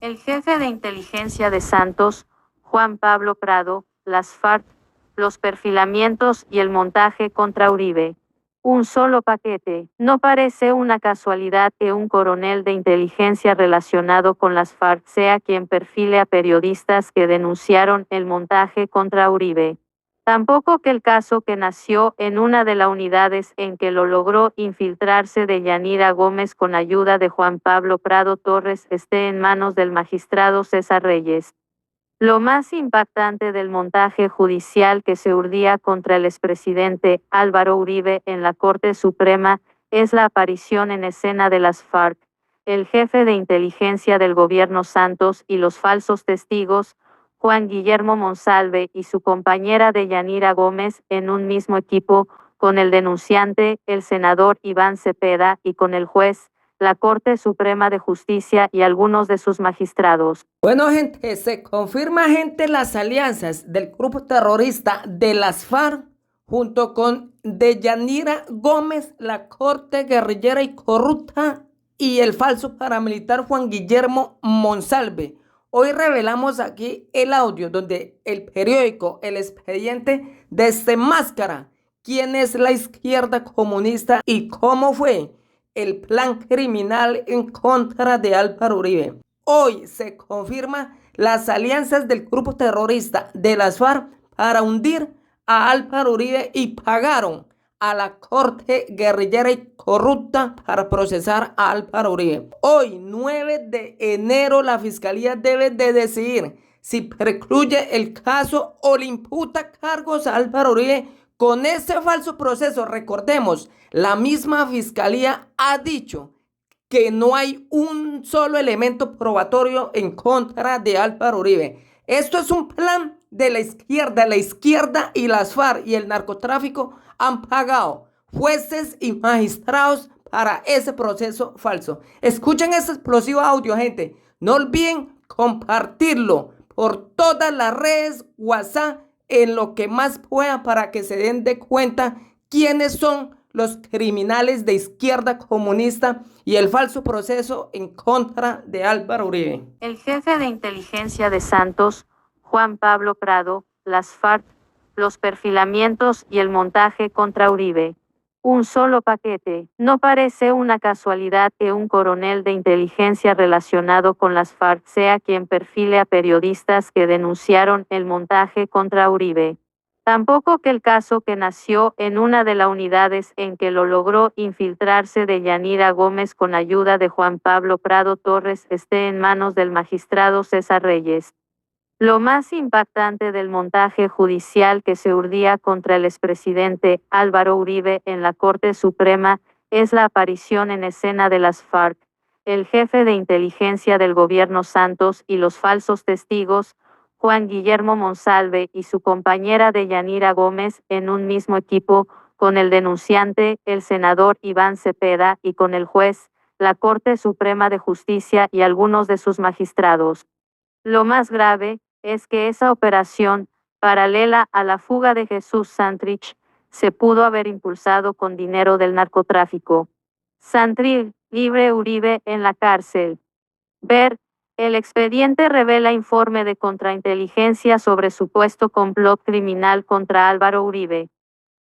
El jefe de inteligencia de Santos, Juan Pablo Prado, las FARC, los perfilamientos y el montaje contra Uribe. Un solo paquete. No parece una casualidad que un coronel de inteligencia relacionado con las FARC sea quien perfile a periodistas que denunciaron el montaje contra Uribe. Tampoco que el caso que nació en una de las unidades en que lo logró infiltrarse de Yanira Gómez con ayuda de Juan Pablo Prado Torres esté en manos del magistrado César Reyes. Lo más impactante del montaje judicial que se urdía contra el expresidente Álvaro Uribe en la Corte Suprema es la aparición en escena de las FARC, el jefe de inteligencia del gobierno Santos y los falsos testigos, Juan Guillermo Monsalve y su compañera Deyanira Gómez en un mismo equipo, con el denunciante, el senador Iván Cepeda, y con el juez, la Corte Suprema de Justicia y algunos de sus magistrados. Bueno, gente, se confirma, gente, las alianzas del grupo terrorista de las FARC junto con Deyanira Gómez, la corte guerrillera y corrupta, y el falso paramilitar Juan Guillermo Monsalve. Hoy revelamos aquí el audio donde el periódico El Expediente desenmascara quién es la izquierda comunista y cómo fue el plan criminal en contra de Álvaro Uribe. Hoy se confirma las alianzas del grupo terrorista de las FARC para hundir a Álvaro Uribe y pagaron a la corte guerrillera y corrupta para procesar a Álvaro Uribe. Hoy, 9 de enero, la fiscalía debe de decidir si precluye el caso o le imputa cargos a Álvaro Uribe con ese falso proceso. Recordemos, la misma fiscalía ha dicho que no hay un solo elemento probatorio en contra de Álvaro Uribe. Esto es un plan de la izquierda y las FARC y el narcotráfico han pagado jueces y magistrados para ese proceso falso. Escuchen ese explosivo audio, gente. No olviden compartirlo por todas las redes, WhatsApp, en lo que más pueda para que se den de cuenta quiénes son los criminales de izquierda comunista y el falso proceso en contra de Álvaro Uribe. El jefe de inteligencia de Santos, Juan Pablo Prado, las FARC, los perfilamientos y el montaje contra Uribe. Un solo paquete. No parece una casualidad que un coronel de inteligencia relacionado con las FARC sea quien perfile a periodistas que denunciaron el montaje contra Uribe. Tampoco que el caso que nació en una de las unidades en que lo logró infiltrarse de Yanira Gómez con ayuda de Juan Pablo Prado Torres esté en manos del magistrado César Reyes. Lo más impactante del montaje judicial que se urdía contra el expresidente Álvaro Uribe en la Corte Suprema es la aparición en escena de las FARC, el jefe de inteligencia del gobierno Santos y los falsos testigos, Juan Guillermo Monsalve y su compañera Deyanira Gómez en un mismo equipo, con el denunciante, el senador Iván Cepeda, y con el juez, la Corte Suprema de Justicia y algunos de sus magistrados. Lo más grave es que esa operación, paralela a la fuga de Jesús Santrich, se pudo haber impulsado con dinero del narcotráfico. Santrich, libre, Uribe en la cárcel. Ver, el expediente revela informe de contrainteligencia sobre supuesto complot criminal contra Álvaro Uribe.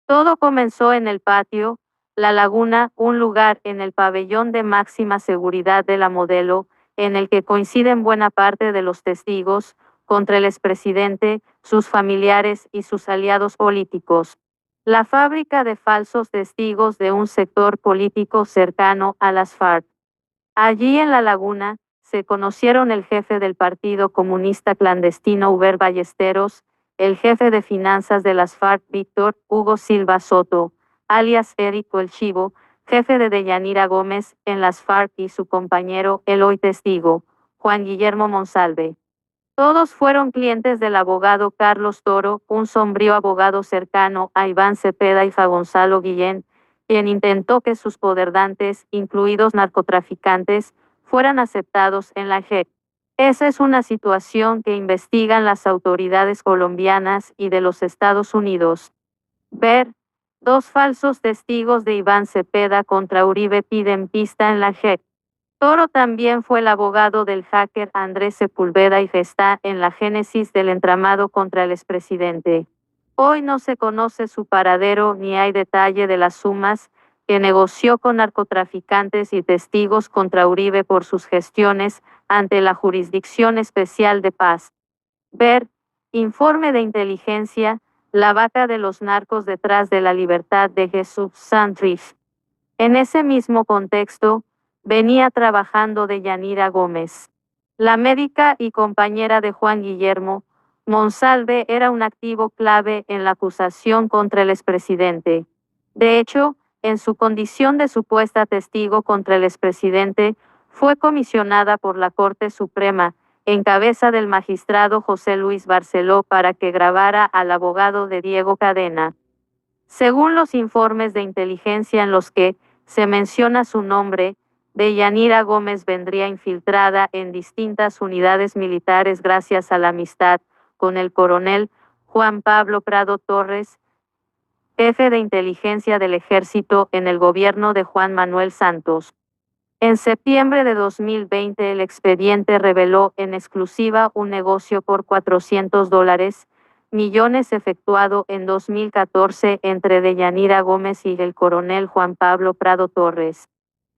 Todo comenzó en el patio, La Laguna, un lugar en el pabellón de máxima seguridad de la Modelo, en el que coinciden buena parte de los testigos, contra el expresidente, sus familiares y sus aliados políticos. La fábrica de falsos testigos de un sector político cercano a las FARC. Allí en La Laguna, se conocieron el jefe del Partido Comunista Clandestino Uber Ballesteros, el jefe de finanzas de las FARC Víctor Hugo Silva Soto, alias Érico el Chivo, jefe de Deyanira Gómez en las FARC y su compañero, el hoy testigo, Juan Guillermo Monsalve. Todos fueron clientes del abogado Carlos Toro, un sombrío abogado cercano a Iván Cepeda y a Gonzalo Guillén, quien intentó que sus poderdantes, incluidos narcotraficantes, fueran aceptados en la JEP. Esa es una situación que investigan las autoridades colombianas y de los Estados Unidos. Ver, 2 falsos testigos de Iván Cepeda contra Uribe piden pista en la JEP. Toro también fue el abogado del hacker Andrés Sepúlveda y está en la génesis del entramado contra el expresidente. Hoy no se conoce su paradero ni hay detalle de las sumas que negoció con narcotraficantes y testigos contra Uribe por sus gestiones ante la Jurisdicción Especial de Paz. Ver, informe de inteligencia, la vaca de los narcos detrás de la libertad de Jesús Santrich. En ese mismo contexto, venía trabajando Deyanira Gómez. La médica y compañera de Juan Guillermo, Monsalve era un activo clave en la acusación contra el expresidente. De hecho, en su condición de supuesta testigo contra el expresidente, fue comisionada por la Corte Suprema, en cabeza del magistrado José Luis Barceló, para que grabara al abogado de Diego Cadena. Según los informes de inteligencia en los que se menciona su nombre, Deyanira Gómez vendría infiltrada en distintas unidades militares gracias a la amistad con el coronel Juan Pablo Prado Torres, jefe de inteligencia del ejército en el gobierno de Juan Manuel Santos. En septiembre de 2020 el expediente reveló en exclusiva un negocio por $400 millones efectuado en 2014 entre Deyanira Gómez y el coronel Juan Pablo Prado Torres.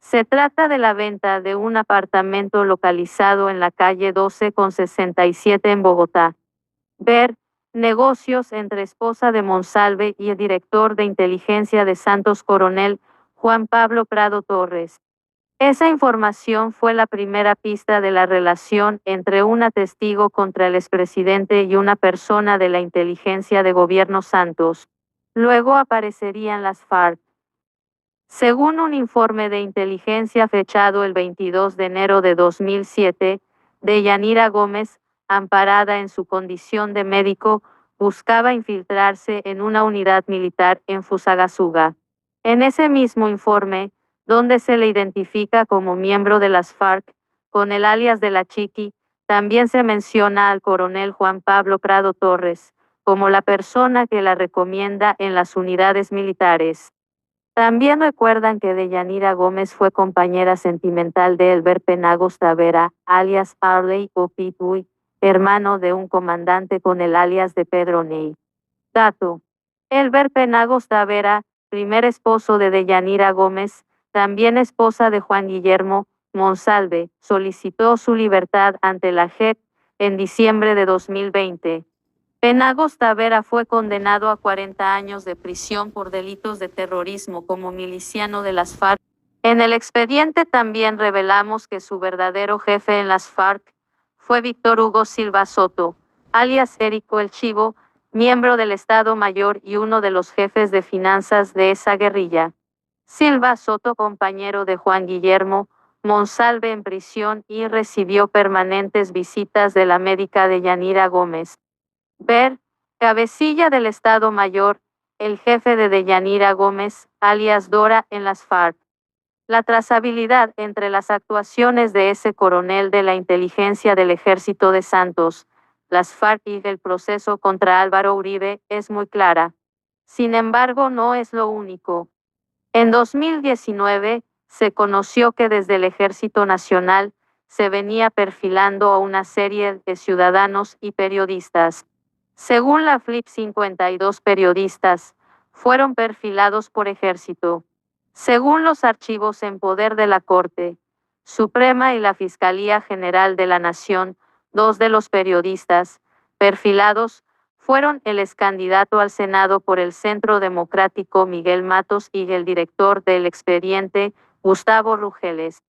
Se trata de la venta de un apartamento localizado en la calle 12 con 67 en Bogotá. Ver, negocios entre esposa de Monsalve y el director de inteligencia de Santos coronel Juan Pablo Prado Torres. Esa información fue la primera pista de la relación entre una testigo contra el expresidente y una persona de la inteligencia de gobierno Santos. Luego aparecerían las FARC. Según un informe de inteligencia fechado el 22 de enero de 2007, Deyanira Gómez, amparada en su condición de médico, buscaba infiltrarse en una unidad militar en Fusagasugá. En ese mismo informe, donde se le identifica como miembro de las FARC, con el alias de la Chiqui, también se menciona al coronel Juan Pablo Prado Torres, como la persona que la recomienda en las unidades militares. También recuerdan que Deyanira Gómez fue compañera sentimental de Elber Penagos Tavera, alias Arley o Pitbuy, hermano de un comandante con el alias de Pedro Ney. Dato. Elber Penagos Tavera, primer esposo de Deyanira Gómez, también esposa de Juan Guillermo Monsalve, solicitó su libertad ante la JEP en diciembre de 2020. Penagos Tavera fue condenado a 40 años de prisión por delitos de terrorismo como miliciano de las FARC. En el expediente también revelamos que su verdadero jefe en las FARC fue Víctor Hugo Silva Soto, alias Érico el Chivo, miembro del Estado Mayor y uno de los jefes de finanzas de esa guerrilla. Silva Soto, compañero de Juan Guillermo Monsalve en prisión y recibió permanentes visitas de la médica Deyanira Gómez. Ver, cabecilla del Estado Mayor, el jefe de Deyanira Gómez, alias Dora, en las FARC. La trazabilidad entre las actuaciones de ese coronel de la inteligencia del Ejército de Santos, las FARC y el proceso contra Álvaro Uribe es muy clara. Sin embargo, no es lo único. En 2019, se conoció que desde el Ejército Nacional se venía perfilando a una serie de ciudadanos y periodistas. Según la FLIP, 52 periodistas fueron perfilados por Ejército. Según los archivos en poder de la Corte Suprema y la Fiscalía General de la Nación, 2 de los periodistas perfilados fueron el excandidato al Senado por el Centro Democrático Miguel Matos y el director del expediente, Gustavo Rugeles.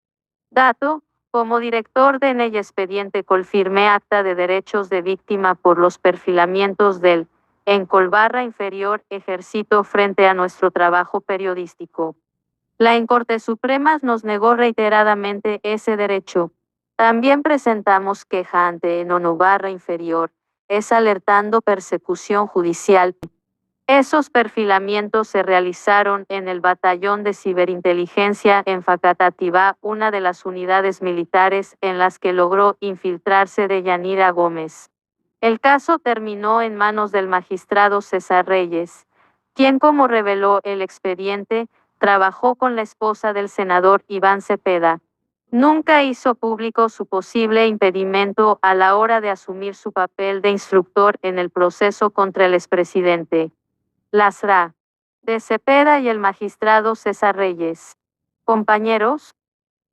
Dato: como director de el expediente confirmé acta de derechos de víctima por los perfilamientos del en Colbarra Inferior Ejército frente a nuestro trabajo periodístico. La en Corte Suprema nos negó reiteradamente ese derecho. También presentamos queja ante en Barra Inferior, es alertando persecución judicial. Esos perfilamientos se realizaron en el Batallón de Ciberinteligencia en Facatativá, una de las unidades militares en las que logró infiltrarse Deyanira Gómez. El caso terminó en manos del magistrado César Reyes, quien, como reveló el expediente, trabajó con la esposa del senador Iván Cepeda. Nunca hizo público su posible impedimento a la hora de asumir su papel de instructor en el proceso contra el expresidente Lasra de Cepeda y el magistrado César Reyes. Compañeros,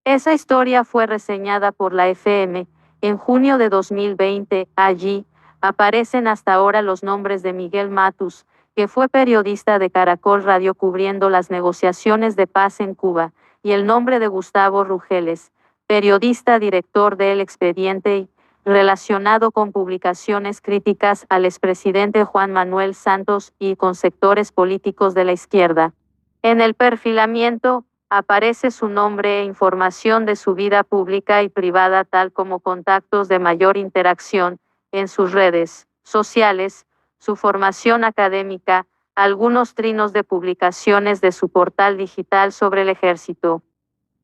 esa historia fue reseñada por la FM en junio de 2020. Allí aparecen hasta ahora los nombres de Miguel Matus, que fue periodista de Caracol Radio cubriendo las negociaciones de paz en Cuba, y el nombre de Gustavo Rugeles, periodista director de El Expediente y relacionado con publicaciones críticas al expresidente Juan Manuel Santos y con sectores políticos de la izquierda. En el perfilamiento aparece su nombre e información de su vida pública y privada, tal como contactos de mayor interacción en sus redes sociales, su formación académica, algunos trinos de publicaciones de su portal digital sobre el ejército.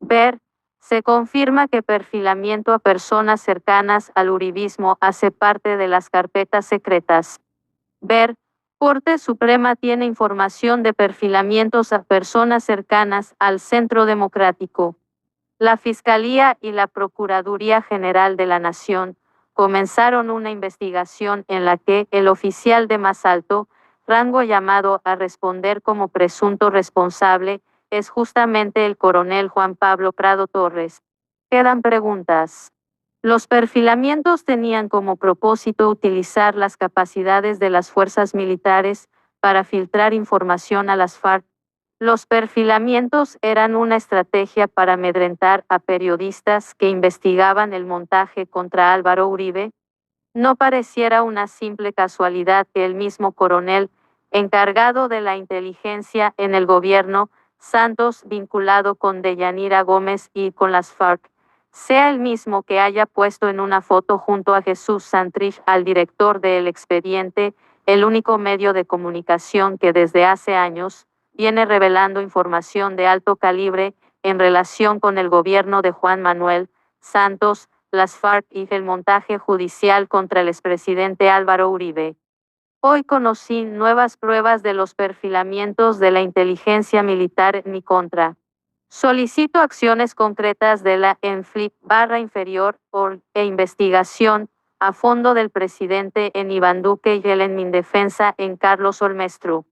Ver, se confirma que perfilamiento a personas cercanas al uribismo hace parte de las carpetas secretas. Ver, Corte Suprema tiene información de perfilamientos a personas cercanas al Centro Democrático. La Fiscalía y la Procuraduría General de la Nación comenzaron una investigación en la que el oficial de más alto rango llamado a responder como presunto responsable es justamente el coronel Juan Pablo Prado Torres. Quedan preguntas. Los perfilamientos tenían como propósito utilizar las capacidades de las fuerzas militares para filtrar información a las FARC. Los perfilamientos eran una estrategia para amedrentar a periodistas que investigaban el montaje contra Álvaro Uribe. No pareciera una simple casualidad que el mismo coronel, encargado de la inteligencia en el gobierno, Santos, vinculado con Deyanira Gómez y con las FARC, sea el mismo que haya puesto en una foto junto a Jesús Santrich al director de El Expediente, el único medio de comunicación que desde hace años viene revelando información de alto calibre en relación con el gobierno de Juan Manuel Santos, las FARC y el montaje judicial contra el expresidente Álvaro Uribe. Hoy conocí nuevas pruebas de los perfilamientos de la inteligencia militar en mi contra. Solicito acciones concretas de la ENFLIP/inferior e investigación a fondo del presidente en Iván Duque y él en mi defensa en Carlos Olmestro.